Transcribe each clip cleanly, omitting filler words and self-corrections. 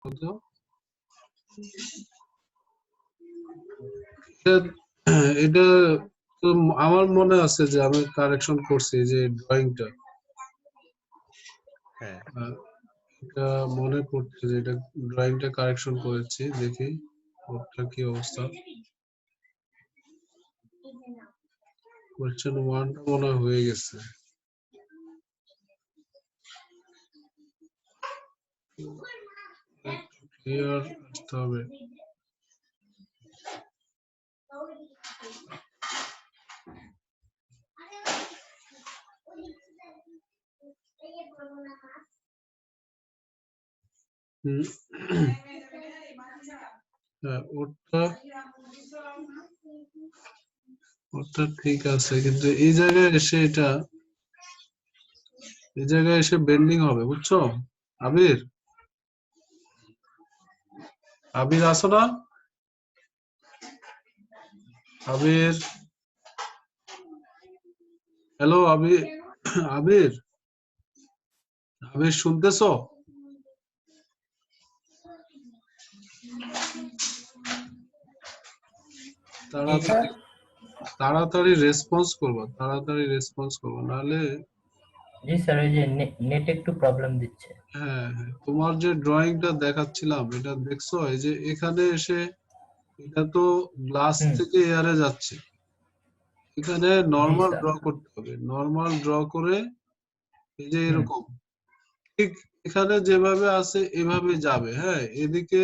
কত এটা তো আমার মনে আছে যে আমি কারেকশন করছি যে ড্রয়িংটা। হ্যাঁ এটা মনে পড়ছে যে এটা ড্রয়িংটা কারেকশন করেছি, দেখি ওটা কি অবস্থা। কোশ্চেন 1টা মনে হয় হয়ে গেছে। ক্লিয়ার আসতে হবে। হ্যাঁ, ওটা ঠিক আছে, কিন্তু এই জায়গায় এসে বেন্ডিং হবে, বুঝছো? আবির, আবির আসো না? আবির, হ্যালো আবির, আবির, আবির শুনতেছো? তাড়াতাড়ি তাড়াতাড়ি রেসপন্স করবা নাহলে। জি স্যার, ওই যে নেট একটু প্রবলেম দিচ্ছে। হ্যাঁ হ্যাঁ, তোমার যে ড্রয়িংটা দেখাচ্ছিলাম এটা দেখছো? এই যে এখানে এসে এটা তো গ্লাস হুম থেকে এয়ারে যাচ্ছে, এখানে জি নর্মাল স্যার। ড্র করতে হবে। নর্মাল ড্র করে এই যে হুম এরকম ঠিক এখানে যেভাবে আছে এভাবে যাবে। হ্যাঁ, এদিকে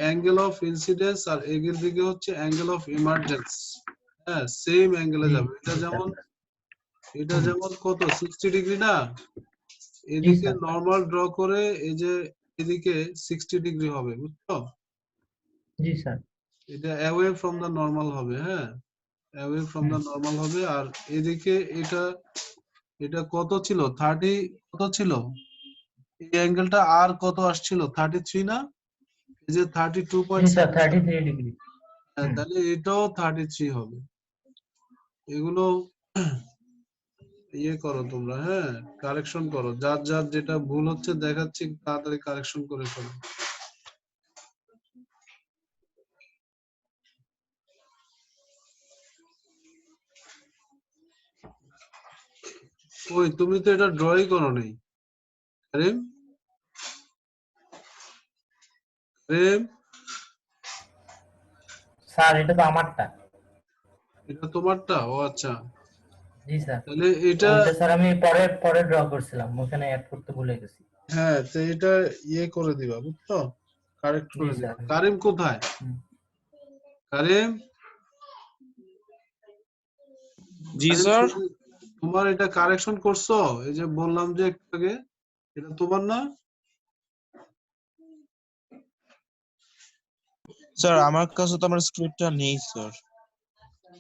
অ্যাঙ্গেল অফ ইনসিডেন্স আর এদিকে দিকে হচ্ছে অ্যাঙ্গেল অফ ইমার্জেন্স। হ্যাঁ, সেম অ্যাঙ্গেলে জি যাবে। জি স্যার। এটা হুম যেমন কত 60 ডিগ্রি না, জি এদিকে স্যার। নর্মাল ড্র করে এই যে এদিকে 60 ডিগ্রি হবে, বুঝছো? জি স্যার। এটা অ্যাওয়ে ফ্রম দা নর্মাল হবে। হ্যাঁ, away from hmm the normal হবে। আর এদিকে এটা এটা কত ছিল, 30 কত ছিল, এই অ্যাঙ্গেলটা আর কত আসছিল, 33 না? এই যে জি স্যার, 32.7। 33 ডিগ্রি। হ্যাঁ, হুম তাহলে এটাও 33 হবে। এগুলো ইয়ে করো তোমরা, হ্যাঁ, কারেকশন করো। যার যার যেটা ভুল হচ্ছে দেখাচ্ছি, তাড়াতাড়ি কারেকশন করে ফেলো। ওই তুমি তো এটা ড্রই করো নাই, কারিম। কারিম, স্যার, এটা তো আমারটা। এটা তোমারটা? ও আচ্ছা, জি স্যার। তাহলে এটা ওইটা স্যার আমি পরে পরে ড্র করছিলাম, ওখানে অ্যাড করতে ভুলে গেছি। হ্যাঁ, তো এটা ইয়ে করে দিবা, বুঝছো? কারেক্ট জি করে দিবা। স্যার। কারিম কোথায়? হুম। কারিম, জি কারিম স্যার। তোমার এটা কারেকশন করছো? এই যে বললাম যে একটু আগে, এটা তোমার না? স্যার আমার কাছে তো আমার স্ক্রিপ্টটা নেই স্যার।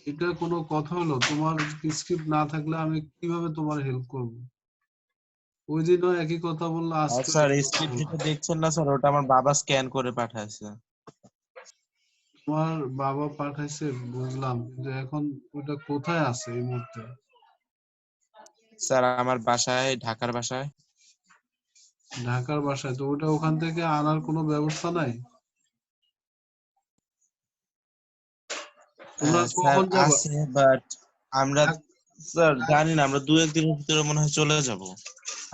এটা কোনো কথা হলো? তোমার স্ক্রিপ্ট না থাকলে আমি কিভাবে তোমার হেল্প করব? ওই দিনও একই কথা বললো, আর আজকেও স্যার একই এই কথা স্ক্রিপ্ট বললো। যেটা দেখছেন না স্যার, ওটা আমার বাবা স্ক্যান করে পাঠাইছে। তোমার বাবা পাঠাইছে বুঝলাম, কিন্তু এখন ওটা কোথায় আছে এই মুহূর্তে? স্যার আমার বাসায়, ঢাকার বাসায়। ঢাকার বাসায়? তো ওটা ওখান থেকে আনার কোনো ব্যবস্থা নাই? তোমরা স্যার কখন যাবা? আছে, বাট আমরা স্যার জানি না, আমরা 2-1 দিনের ভিতরে মনে হয় চলে যাব।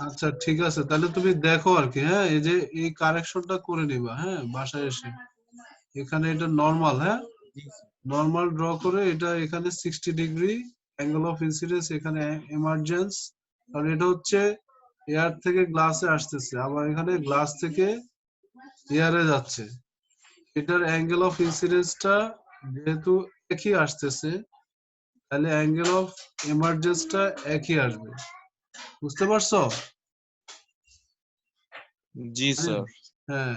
আচ্ছা ঠিক আছে, তাহলে তুমি দেখো আর কি। হ্যাঁ, এই যে এই কারেকশনটা করে নিবা, হ্যাঁ, বাসায় এসে। এখানে এটা নরমাল, হ্যাঁ, নরমাল ড্র করে এটা এখানে 60 ডিগ্রি অ্যাঙ্গেল অফ ইনসিডেন্স, এখানে এমার্জেন্স। কারণ এটা হচ্ছে এয়ার থেকে গ্লাসে আসতেছে, আবার এখানে গ্লাস থেকে এয়ারে যাচ্ছে। এটার অ্যাঙ্গেল অফ ইনসিডেন্সটা যেহেতু একই আসতেছে, তাহলে অ্যাঙ্গেল অফ এমার্জেন্সটা একই আসবে। বুঝতে পারছো? জি স্যার। হ্যাঁ,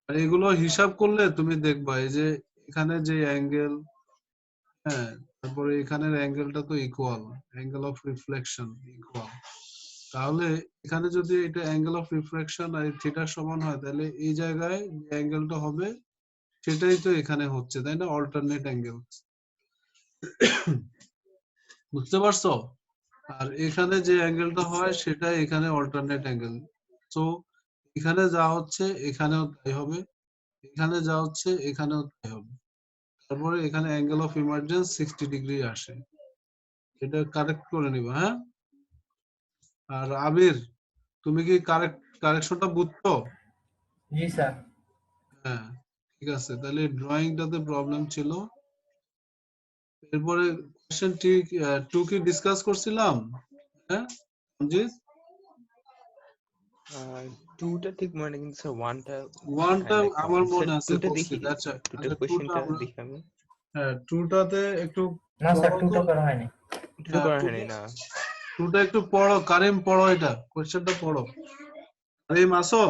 আর এগুলো হিসাব করলে তুমি দেখবা এই যে এখানে যে অ্যাঙ্গেল, হ্যাঁ, তারপরে এখানের অ্যাঙ্গেলটা তো equal, angle of reflection equal. তাহলে এখানে যদি এটা অ্যাঙ্গেল অফ রিফ্লেকশন আর থিটার সমান হয়, তাহলে এই জায়গায় যে অ্যাঙ্গেলটা হবে সেটাই তো এখানে হচ্ছে, তাই না? Alternate angle. বুঝতে পারছো? আর এখানে যে অ্যাঙ্গেলটা হয় সেটা এখানে অল্টারনেট অ্যাঙ্গেল। সো এখানে যা হচ্ছে এখানেও তাই হবে, এখানে যা হচ্ছে এখানেও তাই হবে। তারপরে এখানে অ্যাঙ্গেল অফ ইমার্জেন্স 60 ডিগ্রি আসে, এটা কারেক্ট করে নিবা, হ্যাঁ। আর আবির, তুমি কি কারেকশনটা বুঝছো? জি স্যার। হ্যাঁ, ঠিক আছে, তাহলে ড্রয়িংটাতে প্রবলেম ছিল। এরপরে কোশ্চেন 2 কি ডিসকাস করছিলাম, হ্যাঁ মঞ্জিত? টুটা ঠিক মনে নেই, কিন্তু স্যার ওয়ানটা ওয়ানটা কাইন্ড আমার কমন। স্যার মনে আছে, টুটা করছি, দেখি, দ্যাটস টুটার আচ্ছা, টুটা কোশ্চেনটা আমরা, দেখি আমি। হ্যাঁ টুটাতে একটু না স্যার, পড়ো তো। টুটা করা হয়নি। টুটা হ্যাঁ করা হয়নি না। টুটা একটু পড়ো, কারিম পড়ো, এটা কোশ্চেনটা পড়ো। কারিম আসো?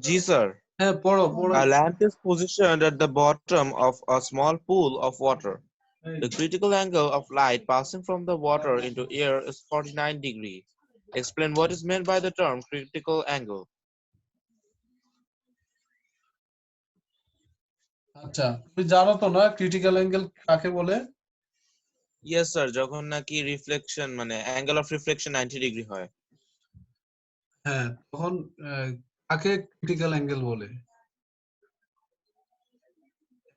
জি স্যার। হ্যাঁ পড়ো পড়ো। A lamp is positioned at the bottom of a small pool of water. The critical angle of light passing from the water into air is 49 degrees. Explain what is meant by the term critical angle. আচ্ছা, তুমি জানো তো না critical angle কাকে বলে? Yes sir, যখন নাকি reflection মানে অ্যাঙ্গেল অফ রিফ্লেকশন 90 ডিগ্রি হয়। হ্যাঁ, তখন কাকে ক্রিটিক্যাল অ্যাঙ্গেল বলে?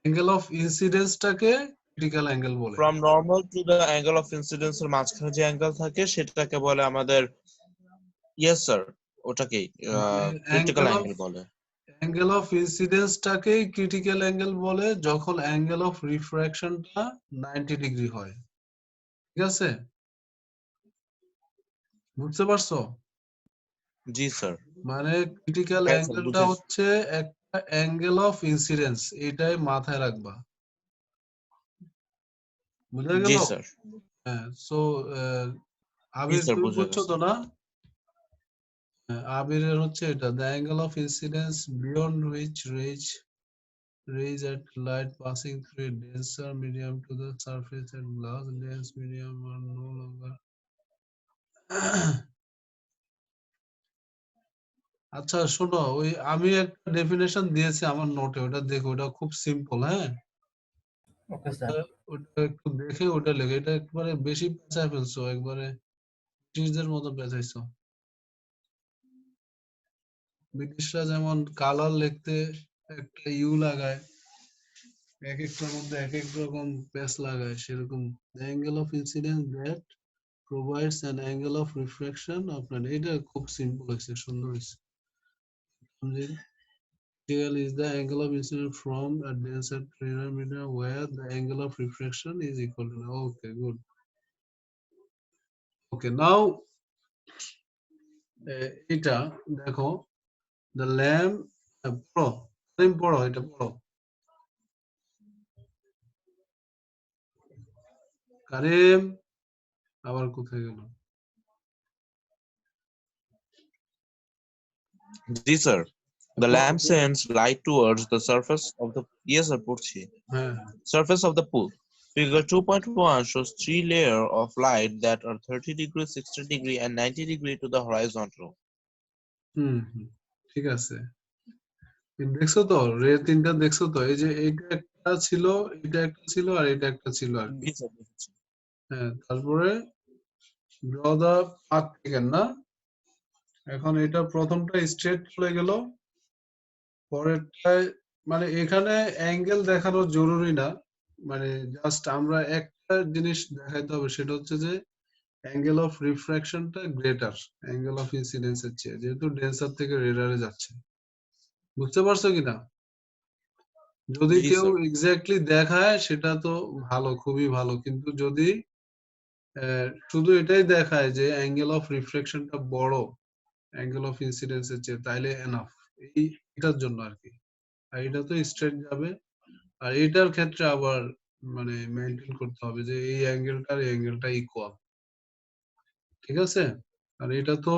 অ্যাঙ্গেল অফ ইনসিডেন্সটাকে ক্রিটিক্যাল অ্যাঙ্গেল বলে। From normal to the angle of incidence এর মাঝখানে যে অ্যাঙ্গেল থাকে সেটাকে বলে আমাদের, ইয়েস স্যার, ওটাকেই মানে ক্রিটিক্যাল অ্যাঙ্গেল বলে। অ্যাঙ্গেল অফ ইনসিডেন্সটাকেই ক্রিটিক্যাল অ্যাঙ্গেল বলে যখন অ্যাঙ্গেল অফ রিফ্র্যাকশনটা 90 ডিগ্রি হয়। ঠিক আছে, বুঝতে পারছো? জি স্যার। মানে ক্রিটিক্যাল হ্যাঁ স্যার অ্যাঙ্গেলটা বুঝেছি। হচ্ছে একটা অ্যাঙ্গেল অফ ইনসিডেন্স, এটাই মাথায় রাখবা, বুঝা জি গেল? স্যার। হ্যাঁ, সো জি আবির স্যার তুমি বুঝে বুঝছো গেছে। তো না? হ্যাঁ, আবিরের হচ্ছে এটা, the angle of incidence beyond which rays at light passing through a denser medium to the surface and glass dense medium are no longer আচ্ছা শোনো, ওই আমি একটা ডেফিনেশন দিয়েছি আমার নোটে, ওটা দেখো, ওটা খুব সিম্পল, হ্যাঁ। Okay sir. ওটা একটু দেখে ওটা লেগে, এটা একবারে বেশি পেঁচায় ফেলছো, একবারে ব্রিটিশদের মতো পেঁচাইছো। ব্রিটিশরা যেমন কালার লিখতে একটা ইউ লাগায়, এক একটার মধ্যে এক এক রকম প্যাচ লাগায়, সেরকম angle of incidence that provides an angle of refraction আপনার, এটা খুব সিম্পল হয়েছে, সুন্দর হয়েছে। Critical is the angle of incidence from a denser perimeter where the angle of refraction is equal to, okay good, okay now এটা দেখো, the lamp পড়ো, তুমি পড়ো, এটা পড়ো কারিম, আবার কোথায় গেল? জি স্যার। The পড়ো lamp পড়ো। sends light towards the surface of the, yes sir পড়ছি, হ্যাঁ surface of the pool. Figure 2.1 shows three layers of light that are 30 degree, 60 degree and 90 degree to the horizontal. হুম, ঠিক আছে, দেখছো তো রে তিনটা, দেখছো তো, এই যে এইটা একটা ছিল, এটা একটা ছিল, আর এটা একটা ছিল আর কি। জি স্যার বুঝেছি। হ্যাঁ, তারপরে draw the path taken না, এখন এটা প্রথমটা স্ট্রেট চলে গেল, পরেরটায় মানে এখানে অ্যাঙ্গেল দেখানো জরুরি না, মানে জাস্ট আমরা একটা জিনিস দেখাইতে হবে, সেটা হচ্ছে যে অ্যাঙ্গেল অফ রিফ্রাকশনটা গ্রেটার অ্যাঙ্গেল অফ ইনসিডেন্সের চেয়ে, যেহেতু ডেন্সার থেকে রেডারে যাচ্ছে। বুঝতে পারছো কিনা? যদি জি কেউ স্যার। এক্স্যাক্টলি দেখায় সেটা তো ভালো, খুবই ভালো, কিন্তু যদি শুধু এটাই দেখায় যে অ্যাঙ্গেল অফ রিফ্লেকশনটা বড় অ্যাঙ্গেল অফ ইনসিডেন্সের চেয়ে, তাইলে এনাফ, এটার জন্য আর কি। আর এটা তো স্ট্রেট যাবে, আর এটার ক্ষেত্রে আবার মানে মেনটেন করতে হবে যে এই অ্যাঙ্গেলটার এই অ্যাঙ্গেলটা ইকুয়াল, ঠিক আছে? আর এটা তো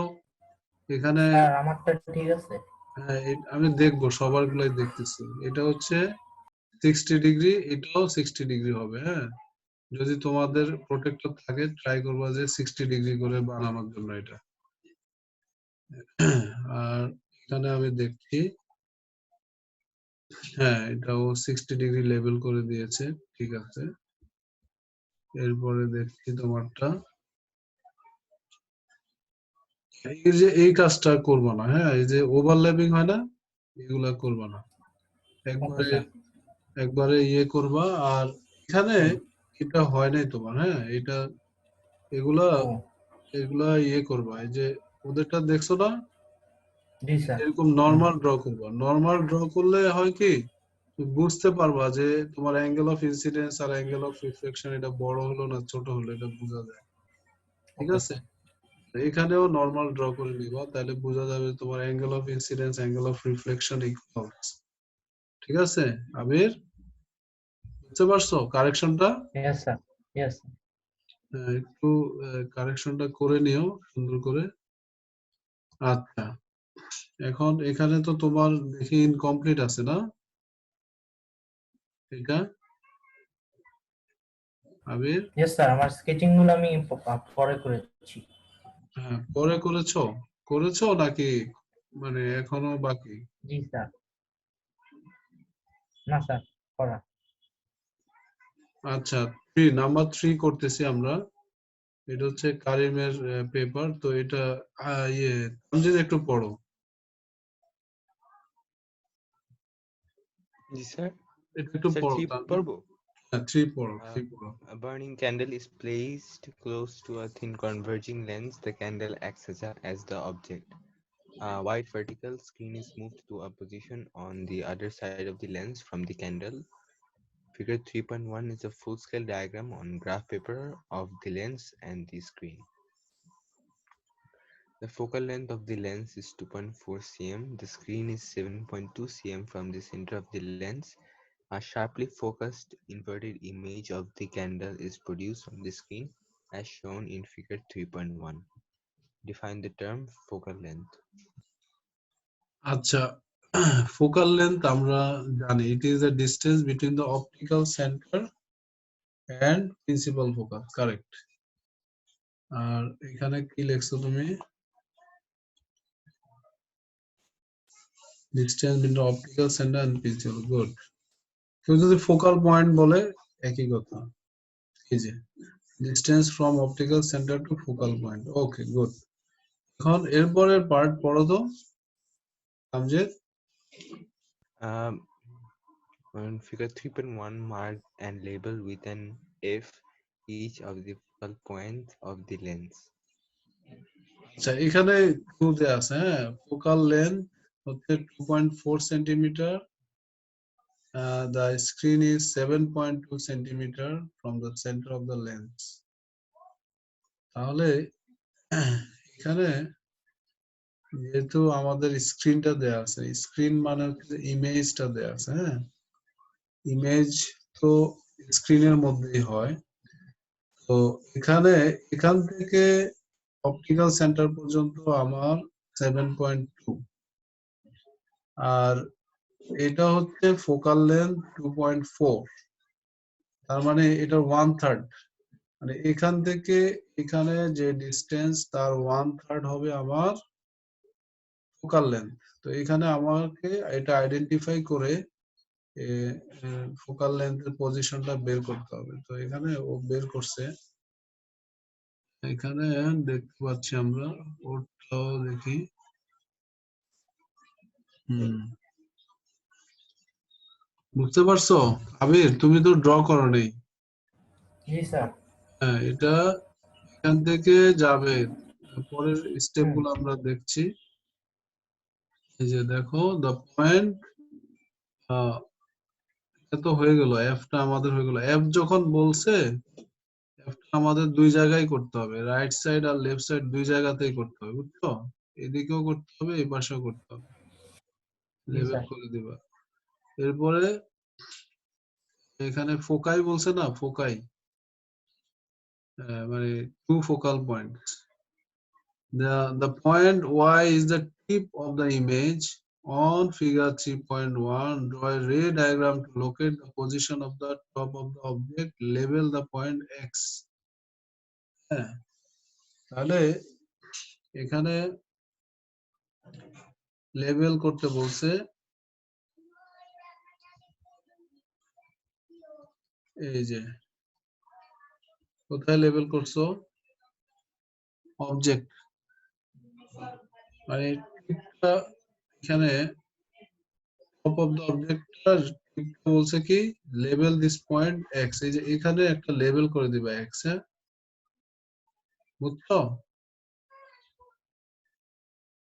এখানে, স্যার আমারটা ঠিক আছে? হ্যাঁ আমি দেখবো, সবার গুলাই দেখতেছি, এটা হচ্ছে 60 ডিগ্রি, এটাও 60 ডিগ্রি হবে, হ্যাঁ। যদি তোমাদের প্রোটেক্টর থাকে ট্রাই করবা যে 60 ডিগ্রি করে বানানোর জন্য এটা। আর এখানে আমি দেখছি, হ্যাঁ এটাও 60 ডিগ্রি লেবেল করে দিয়েছে, ঠিক আছে। এরপরে দেখছি তোমারটা, এই যে এই কাজটা করবা না, হ্যাঁ, এই যে ওভারল্যাপিং হয় না, এগুলা করবা না। ওকে একবারে স্যার। একবারে ইয়ে করবা। আর এখানে হুম। এটা হয় নাই তোমার, হ্যাঁ, এটা এগুলা ও এগুলা ইয়ে করবা, এই যে ওদেরটা দেখছো না, জি স্যার। এরকম হুম। নর্মাল ড্র করবা। নর্মাল ড্র করলে হয় কি, তুমি বুঝতে পারবা যে তোমার অ্যাঙ্গেল অফ ইনসিডেন্স আর অ্যাঙ্গেল অফ রিফ্লেকশন এটা বড় হলো না ছোট হলো, এটা বোঝা যায়। ঠিক ওকে আছে, স্যার। এখানেও নর্মাল ড্র করে নিবা, তাহলে বোঝা যাবে তোমার angle of incidence angle of reflection equals. ঠিক আছে আবির, বুঝতে পারছো কারেকশনটা? Yes sir. ইয়েস। একটু কারেকশনটা করে নিও সুন্দর করে। আচ্ছা, এখন এখানে তো তোমার দেখি ইনকমপ্লিট আছে না এটা, আবির? ইয়েস স্যার, আমার স্কেচিং গুলো আমি পরে করেছি। হ্যাঁ, পরে করেছো? করেছো নাকি মানে এখনো বাকি? জি স্যার। না স্যার, করা। আচ্ছা, নাম্বার 3 করতেছি আমরা। এটা হচ্ছে কারিমের পেপার, তো এটা ইয়ে তামজিদ একটু পড়ো, Ji sir. এটা একটু Sir, পড়ো 3 তামজিদ। purbo. হ্যাঁ, 3 পড়ো, Uh, 3 পড়ো। a burning candle is placed close to a thin converging lens. The candle acts as the object. A wide vertical screen is moved to a position on the other side of the lens from the candle. Figure 3.1 is a full-scale diagram on graph paper of the lens and the screen. The focal length of the lens is 2.4 cm. The screen is 7.2 cm from the center of the lens. A sharply focused inverted image of the candle is produced on the screen as shown in figure 3.1. Define the term focal length. আচ্ছা, focal length আমরা জানি, it is the distance between the optical centre and principal focus, correct. আর এখানে কি লিখছো তুমি? Distance between optical centre and principal, good. কেউ যদি ফোকাল পয়েন্ট বলে একই কথা, এই যে distance from optical centre to focal point, okay good. এখন এরপরের পার্ট পড়ো তো Amjad. Um, on figure 3.1, mark and label with an F each of the focal points of the lens. আচ্ছা, এখানে ক্লু দেয়া আছে, হ্যাঁ, ফোকাল লেন্থ হচ্ছে 2.4 centimetre, the screen is 7.2 centimeter from the center of the lens. তাহলে এখানে যেহেতু আমাদের স্ক্রিনটা দেয়া আছে, স্ক্রিন মানে হচ্ছে ইমেজটা দেয়া আছে, হ্যাঁ, ইমেজ তো স্ক্রিনের মধ্যেই হয়। তো এখানে এখান থেকে অপটিক্যাল সেন্টার পর্যন্ত আমার 7.2, আর এটা হচ্ছে ফোকাল লেন্থ 2.4, তার মানে এটা 1/3, মানে এখান থেকে এখানে যে ডিস্টেন্স তার 1/3 হবে আমার ফোকাল লেন্থ। তো এখানে আমাকে এটা আইডেন্টিফাই করে ফোকাল লেন্থের পজিশনটা বের করতে হবে। তো এখানে ও বের করছে, এখানে দেখতে পাচ্ছি আমরা, ওটাও দেখি। হুম, বুঝতে পারছো আবির? তুমি তো ড্র করো নাই। জি স্যার। হ্যাঁ, এটা এখান থেকে যাবে, পরের স্টেপ হুম। গুলো আমরা দেখছি। এই যে দেখো, দ্য পয়েন্ট, এটা তো হয়ে গেল, এফটা আমাদের হয়ে গেল। এফ যখন বলছে, এফটা আমাদের দুই জায়গায় করতে হবে, রাইট সাইড আর লেফট সাইড দুই জায়গাতেই করতে হবে, বুঝছো? এদিকেও করতে হবে, এই পাশেও করতে হবে, জি লেভেল স্যার। করে দিবা। এরপরে এখানে ফোকাই বলছে না, ফোকাই মানে two focal point. The point Y is the tip of the image. On figure 3.1, draw a ray diagram to locate the position of the top of the object. Label the point X. হ্যাঁ, তাহলে এখানে label করতে বলছে, এই যে কোথায় label করছো, object, মানে টিপটা এখানে টপ অফ দ্য অবজেক্টটা টিপটা বলছে কি লেভেল দিস পয়েন্ট এক্স, এই যে এখানে একটা লেভেল করে দিবা এক্স, হ্যাঁ বুঝছো?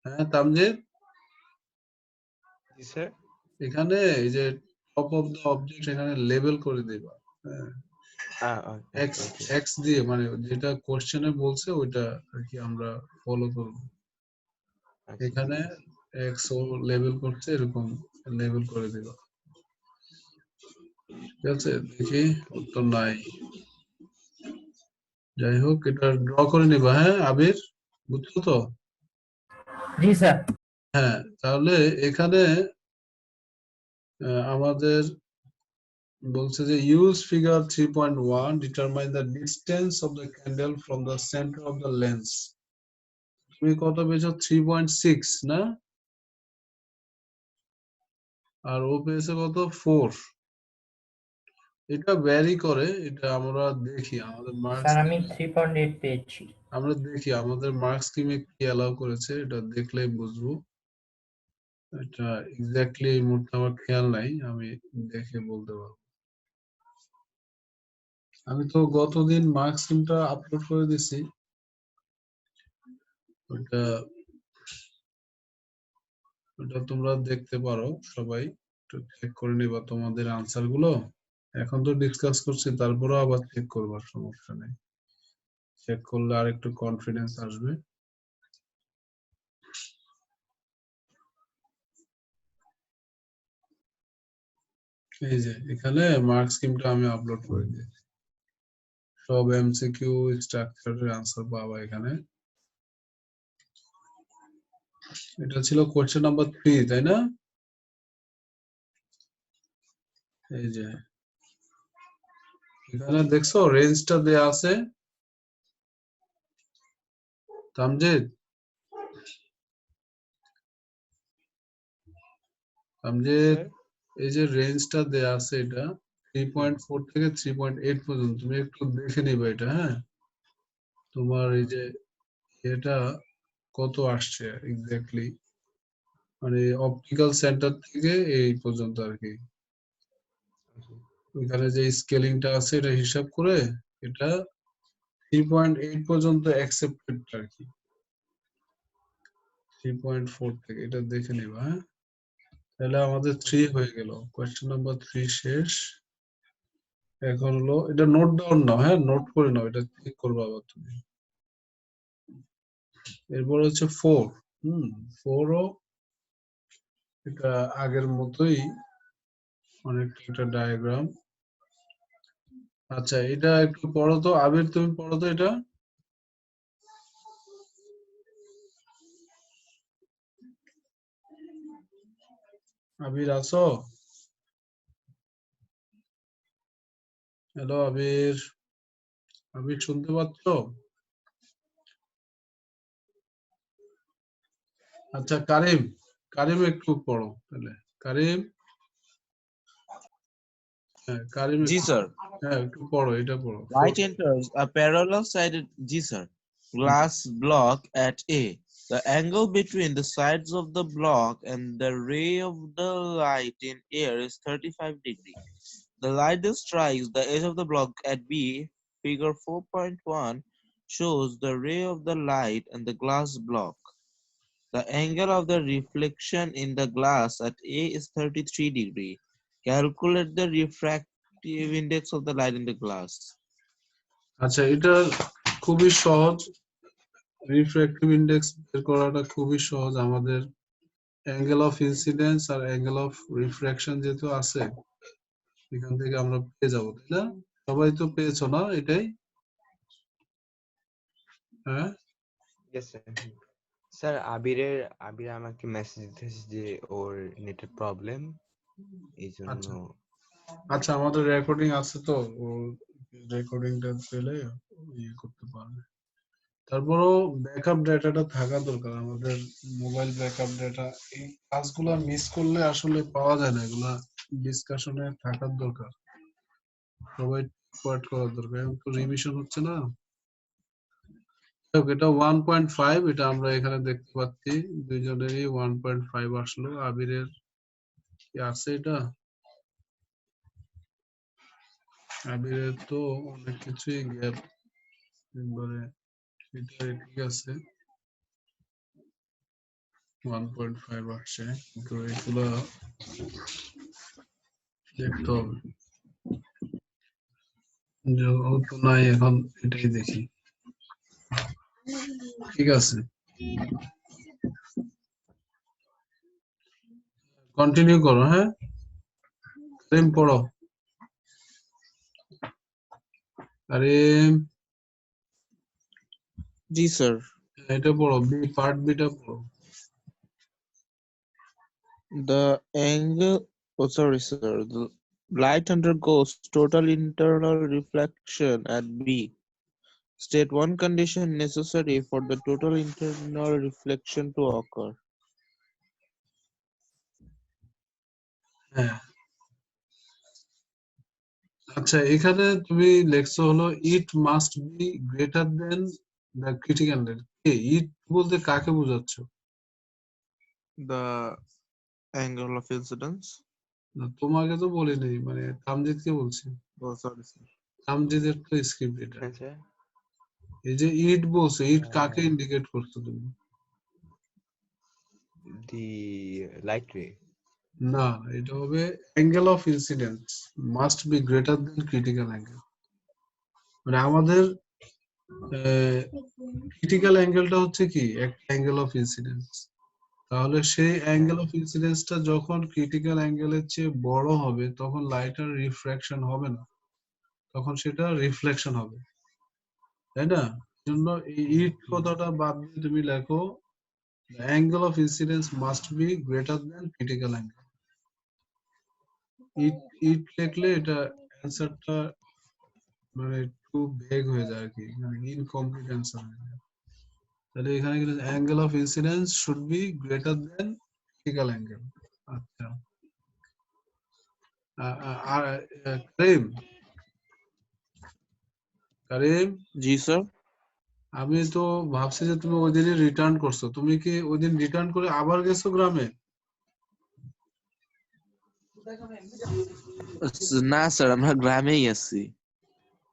হ্যাঁ তামজিদ, জি স্যার। এখানে এই যে টপ অফ দ্য অবজেক্ট এখানে লেবেল করে দিবা, হ্যাঁ এক্স ওকে। এক্স দিয়ে, মানে যেটা কোশ্চেনে বলছে ওইটা আর কি আমরা ফলো করব। আচ্ছা ঠিক এখানে আছে। এক্স ও লেবেল করছে, এরকম লেবেল করে দিবা, ঠিক আছে? দেখি উত্তর নাই, যাই হোক এটা ড্র করে নিবা, হ্যাঁ আবির, বুঝছো তো? জি স্যার। হ্যাঁ তাহলে এখানে আমাদের বলছে যে use figure 3.1 determine the distance of the candle from the centre of the lens. তুমি কত পেয়েছো? 3.6 না? আর ও পেয়েছে কত? 4। এটা ভ্যারি করে, এটা আমরা দেখি আমাদের মার্কস, স্যার আমি 3.8 পেয়েছি। আমরা দেখি আমাদের মার্কস স্কিমে কি অ্যালাউ করেছে, এটা দেখলেই বুঝবো। এটা এক্স্যাক্টলি এই মুহূর্তে আমার খেয়াল নাই, আমি দেখে বলতে পারবো। আমি তো গতদিন মার্কস স্কিমটা আপলোড করে দিছি, ওটা ওটা তোমরা দেখতে পারো সবাই, একটু চেক করে নিবা তোমাদের আনসার গুলো। এখন তো ডিসকাস করছি, তারপরেও আবার চেক করবা, সমস্যা নেই, চেক করলে আর একটু কনফিডেন্স আসবে। এই যে এখানে মার্কস স্কিমটা আমি আপলোড করে দিয়েছি, সব এমসিকিউ স্ট্রাকচারের আনসার পাবা এখানে। এটা ছিল কোশ্চেন নাম্বার 3, তাই না? এই যে এখানে দেখছো রেঞ্জটা দেয়া আছে তামজিদ, জি তামজিদ স্যার। এই যে রেঞ্জটা দেয়া আছে এটা 3.4 থেকে 3.8 পর্যন্ত, তুমি একটু দেখে নিবে এটা, হ্যাঁ তোমার এই যে এটা কত আসছে এক্স্যাক্টলি, মানে অপটিক্যাল সেন্টার থেকে এই পর্যন্ত আর কি, ওইখানে যে স্কেলিংটা আছে এটা হিসাব করে এটা 3.8 পর্যন্ত অ্যাকসেপ্টেড আর কি, 3.4 থেকে এটা দেখে নিবা, হ্যাঁ তাহলে আমাদের 3 হয়ে গেল, কোয়েশ্চেন নাম্বার 3 শেষ। এখন হলো এটা নোট ডাউন নাও, হ্যাঁ নোট করে নাও, এটা চেক করবো আবার তুমি। এরপর হচ্ছে 4, 4 ও এটা আগের মতোই অনেকটা একটা ডায়াগ্রাম। আচ্ছা এটা একটু পড়ো তো আবির, তুমি পড়ো তো এটা। আবির আছো? হ্যালো আবির, আবির শুনতে পাচ্ছ? আচ্ছা কারিম, কারিম একটু পড়ো তাহলে, কারিম, হ্যাঁ কারিম Ji একটু, sir. হ্যাঁ একটু পড়ো, এটা পড়ো 4। Light enters a parallel-sided Ji sir. Glass block at A. The angle between the sides of the block and the ray of the light in air is 35 degrees. The light that strikes the edge of the block at B, figure 4.1, shows the ray of the light and the glass block. The angle of the reflection in the glass at A is 33 degrees. Calculate the refractive index of the light in the glass. আচ্ছা এটা খুবই সহজ, refractive index বের করাটা খুবই সহজ, আমাদের angle of incidence আর অ্যাঙ্গেল অফ রিফ্র্যাকশন যেহেতু আছে এখান থেকে আমরা পেয়ে যাবো, তাই না? সবাই তো পেয়েছো না এটাই? হ্যাঁ ইয়েস স্যার। স্যার আবির আমাকে মেসেজ দিতেছে যে ওর নেটের প্রবলেম, এই জন্য। আচ্ছা আচ্ছা আমাদের রেকর্ডিং আছে তো, ও রেকর্ডিংটা পেলে ইয়ে করতে পারবে। তারপরও ব্যাকআপ ডাটাটা থাকা দরকার, আমাদের মোবাইল ব্যাকআপ ডাটা, এই কাজগুলা মিস করলে আসলে পাওয়া যায় না, এগুলা ডিসকাশনে থাকার দরকার, সবাই পার্ট করার দরকার, এখন তো রিভিশন হচ্ছে না। এটা 1.5, এটা আমরা এখানে দেখতে পাচ্ছি দুইজনেরই 1.5 আসলো। আবিরের কি আছে এটা? আবিরের তো অনেক কিছুই গ্যাপ, একবারে এটা ঠিক আছে 1.5 আসছে, কিন্তু এগুলো দেখতে হবে যেহেতু নাই এখন, এটাই দেখি। ঠিক আছে, কন্টিনিউ করো। হ্যাঁ, সেম পড়ো। আরে জি স্যার। এটা পড়ো, বি পার্ট বিটা পড়ো। The angle, oh sorry sir, the light undergoes total internal reflection at B. State one condition necessary for the total internal reflection to occur. হ্যাঁ, আচ্ছা, এখানে তুমি লেখছো হলো it must be greater than the critical length. It বলতে কাকে বোঝাচ্ছ? The angle of incidence. না, তোমাকে তো বলি নাই, মানে তামজিদকে বলছি। Oh sorry sir. তামজিদের তো স্ক্রিপ্ট এটা। আচ্ছা এই যে ইট বলছে, ইট কাকে Uh, ইন্ডিকেট করছো তুমি? the light ray. না, এটা হবে angle of incidence must be greater than critical angle. মানে আমাদের ক্রিটিক্যাল অ্যাঙ্গেলটা হচ্ছে কি একটা অ্যাঙ্গেল অফ ইনসিডেন্স, তাহলে সেই অ্যাঙ্গেল অফ ইনসিডেন্সটা যখন ক্রিটিক্যাল অ্যাঙ্গেলের চেয়ে বড় হবে তখন লাইটের রিফ্র্যাকশন হবে না, তখন সেটা রিফ্লেকশন হবে, তাই না? জন্য এই ইট কথাটা বাদ দিয়ে তুমি লেখো angle of incidence must be greater than critical angle. It it লিখলে এটা অ্যান্সারটা মানে একটু ভেগ হয়ে যায় আর কি, মানে ইনকমপ্লিট অ্যান্সার হয়ে যায়। তাহলে এখানে কিন্তু angle of incidence should be greater than critical angle. আচ্ছা, আর করিম, করিম, জি sir. আমি তো ভাবছি যে তুমি ওই দিনই রিটার্ন করছো, তুমি কি ওই দিন রিটার্ন করে আবার গেছো গ্রামে? না স্যার, আমরা গ্রামেই আছি।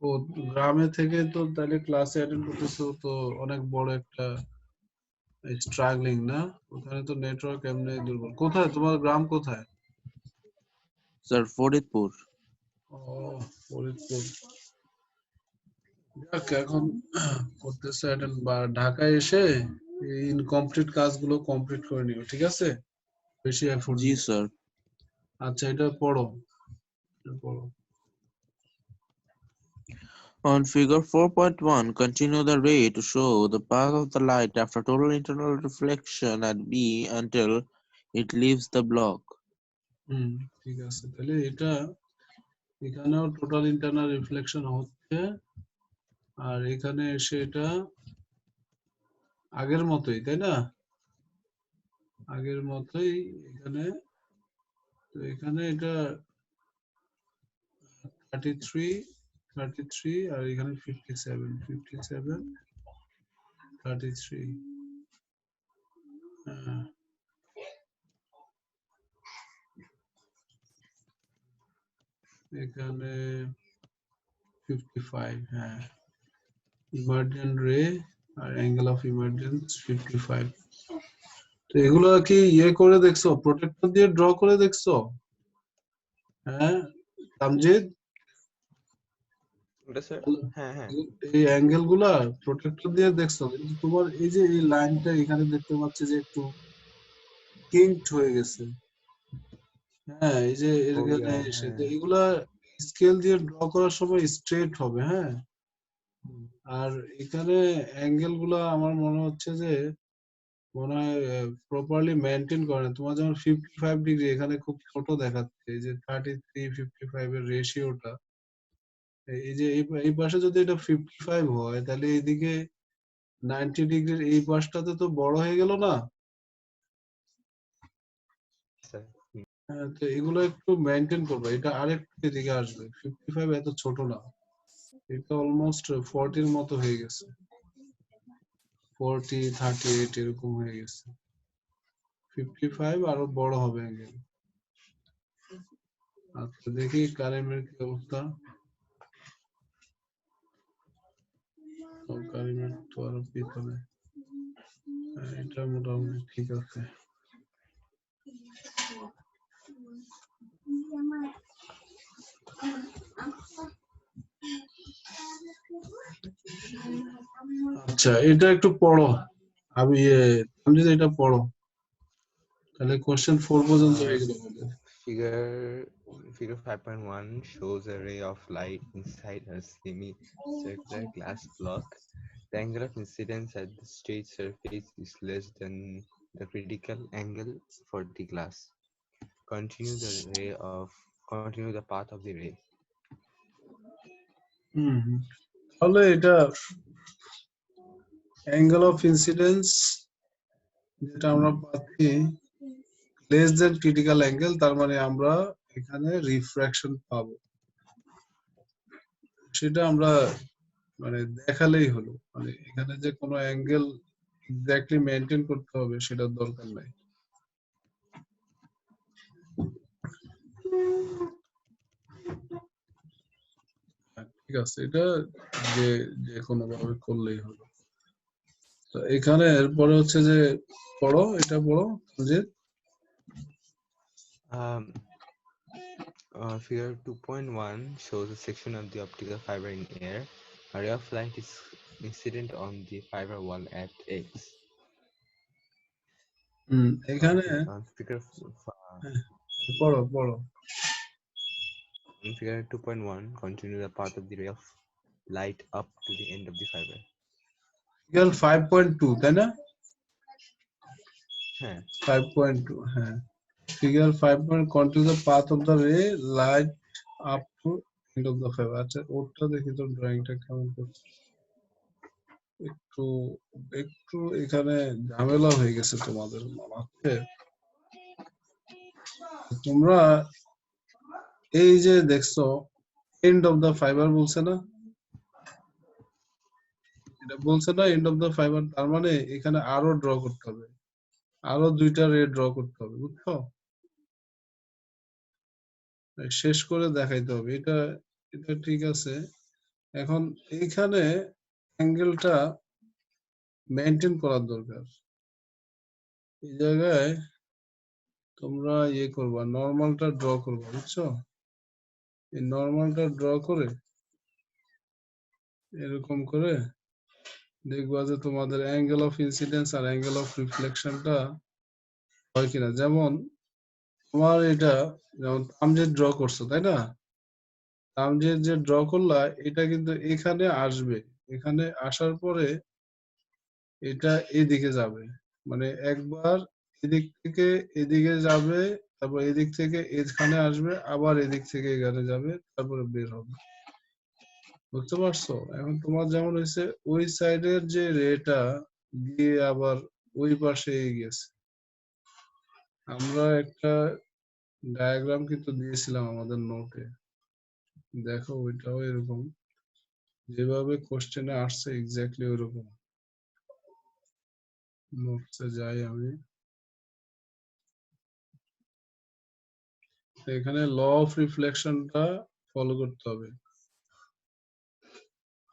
ও, গ্রামে থেকে তো তাহলে ক্লাসে অ্যাটেন্ড করতেছো, তো অনেক বড় একটা স্ট্রাগলিং না? ওখানে তো নেটওয়ার্ক এমনি দুর্বল। কোথায় তোমার গ্রাম, কোথায়? স্যার ফরিদপুর। ও, ফরিদপুর। যাক, এখন করতেছে অ্যাটেন্ড, বা ঢাকায় এসে এই ইনকমপ্লিট কাজগুলো কমপ্লিট করে নিও, ঠিক আছে? বেশি এফোর্ট জি দিও। স্যার। আচ্ছা, এটা পড়ো, এটা পড়ো। On figure 4.1, continue the ray to show the path of the light after total internal reflection at B until it leaves the block. ঠিক আছে, তাহলে এটা এখানেও টোটাল ইন্টারনাল রিফ্লেকশন হচ্ছে, আর এখানে এসে এটা আগের মতোই, তাই না? আগের মতোই এখানে, তো এখানে এটা 33 আর এখানে 57 33। হ্যাঁ, এখানে 55। হ্যাঁ, ইমার্জেন্ট রে আর অ্যাঙ্গেল অফ ইমার্জেন্স 55। তো এগুলো কি ইয়ে করে দেখছো, প্রোটেক্টর দিয়ে ড্র করে দেখছো? হ্যাঁ তামজিদ, ওটা স্যার হ্যাঁ হ্যাঁ এই অ্যাঙ্গেল গুলা প্রোটেক্টর দিয়ে দেখছো? কিন্তু তোমার এই যে এই লাইনটা এখানে দেখতে পাচ্ছি যে একটু কিঙ্কড হয়ে গেছে। হ্যাঁ, এই যে ও এখানে ইয়া এসে হ্যাঁ তো এগুলা স্কেল দিয়ে ড্র করার সময় স্ট্রেট হবে। হ্যাঁ, আর এখানে অ্যাঙ্গেল গুলা আমার মনে হচ্ছে যে মনে হয় প্রপারলি মেনটেন করে না। তোমার যেমন 55 ডিগ্রি এখানে খুব ছোট দেখাচ্ছে, এই যে 33-55 এর রেশিওটা, এই যে এই পাশে যদি এটা 55 হয় তাহলে এইদিকে 90 ডিগ্রির এই পাশটাতে তো বড় হয়ে গেল না? স্যার হ্যাঁ, তো এগুলো একটু মেনটেন করবে, এটা আরেকটু এদিকে আসবে। 55 এত ছোট না, এটা অলমোস্ট 40-র মতো হয়ে গেছে। 40, 38 এরকম হয়ে গেছে। 55 আরো বড় হবে অ্যাঙ্গেল। আচ্ছা দেখি কারিমের কি অবস্থা। কারিমের তো আরো পিছনে। এটা মোটামুটি ঠিক আছে। আচ্ছা এটা একটু পড়ো। আমি তুমি যদি এটা পড়ো তাহলে কোশ্চেন 4 পর্যন্ত হয়ে গেল আমাদের। Figure 5.1 shows a ray of light inside a semi-circular glass block. The angle of incidence at the straight surface is less than the critical angle for the glass. Continue the path of the ray. তাহলে এটা angle of incidence যেটা আমরা পাচ্ছি less than critical angle, তার মানে আমরা এখানে refraction পাবো। সেটা আমরা মানে দেখালেই হলো, মানে এখানে যে কোনো অ্যাঙ্গেল এক্স্যাক্টলি মেনটেন করতে হবে সেটার দরকার নাই। ঠিক আছে, এটা যে যে কোনো ভাবে করলেই হলো। তো এখানে এরপরে হচ্ছে যে পড়ো, এটা পড়ো যে Figure 2.1 shows a section of the optical fiber in air. A ray of light is incident on the fiber wall at X. এখানে পড়ো পড়ো। In figure 2.1, continue the path of the ray of light up to the end of the fiber. Figure 5.2 তাই না? হ্যাঁ 5.2 হ্যাঁ। Figure 5 continue the path of the ray light up to end of the fiber. আচ্ছা ওটা দেখি তো ড্রয়িংটা কেমন করছে। একটু একটু এখানে ঝামেলা হয়ে গেছে তোমাদের মনে হচ্ছে। তোমরা এই যে দেখছো এন্ড অফ দা ফাইবার বলছে না, এটা বলছে না এন্ড অফ দা ফাইবার, তার মানে এখানে আরো ড্র করতে হবে, আরো দুইটা রে ড্র করতে হবে, বুঝছো? শেষ করে দেখাইতে হবে। এটা এটা ঠিক আছে। এখন এইখানে অ্যাঙ্গেলটা মেনটেন করার দরকার। এই জায়গায় তোমরা করবা, নরমালটা ড্র করবা, বুঝছো? এই নরমালটা ড্র করে এরকম করে দেখবা যে তোমাদের অ্যাঙ্গেল অফ ইনসিডেন্স আর অ্যাঙ্গেল অফ রিফ্লেকশনটা হয় কিনা। যেমন তোমার এটা যেমন তামজেদ ড্র করছো তাই না? তামজেদ যে ড্র করলা এটা কিন্তু এখানে আসবে, এখানে আসার পরে এটা এদিকে যাবে, মানে একবার এদিক থেকে এদিকে যাবে, তারপর এদিক থেকে এখানে আসবে, আবার এদিক থেকে এখানে যাবে, তারপরে বের হবে। বুঝতে পারছো? এখন তোমার যেমন হয়েছে ওই সাইডের যে রেটা গিয়ে আবার ওই পাশে গেছে। আমরা একটা ডায়াগ্রাম কিন্তু দিয়েছিলাম আমাদের নোটে, দেখো ওইটাও এরকম, যেভাবে কোশ্চেনে আসছে এক্স্যাক্টলি ওইরকম। নোটসে যাই আমি, এখানে ল অফ রিফ্লেকশনটা ফলো করতে হবে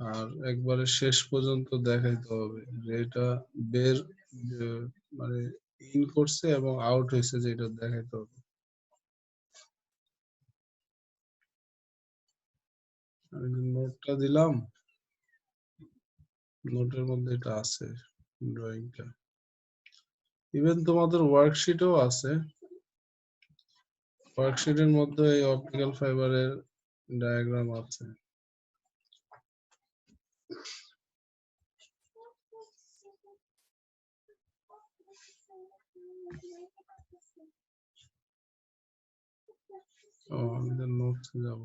আর একবারে শেষ পর্যন্ত দেখাইতে হবে যে এটা বের মানে ইন করছে এবং আউট হয়েছে, যে এটা দেখাইতে হবে। আমি নোটটা দিলাম, নোটের মধ্যে এটা আছে ড্রয়িংটা, ইভেন তোমাদের ওয়ার্কশিটও আছে। ওয়ার্কশিটের মধ্যে এই অপটিক্যাল ফাইবারের ডায়াগ্রাম আছে। আমি নোটসে যাব।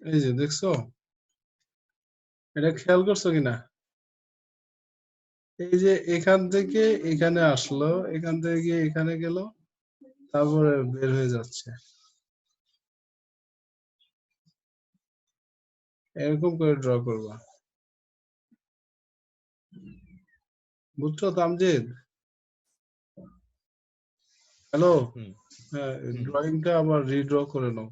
এই যে দেখছো, এটা খেয়াল করছো কিনা? এই যে এখান থেকে এখানে আসলো, এখান থেকে গিয়ে এখানে গেল, তারপরে বের হয়ে যাচ্ছে। এরকম করে ড্র করবা, বুঝছো তামজিদ? হ্যালো, হুম হ্যাঁ, হুম ড্রয়িংটা আবার রিড্র করে নাও।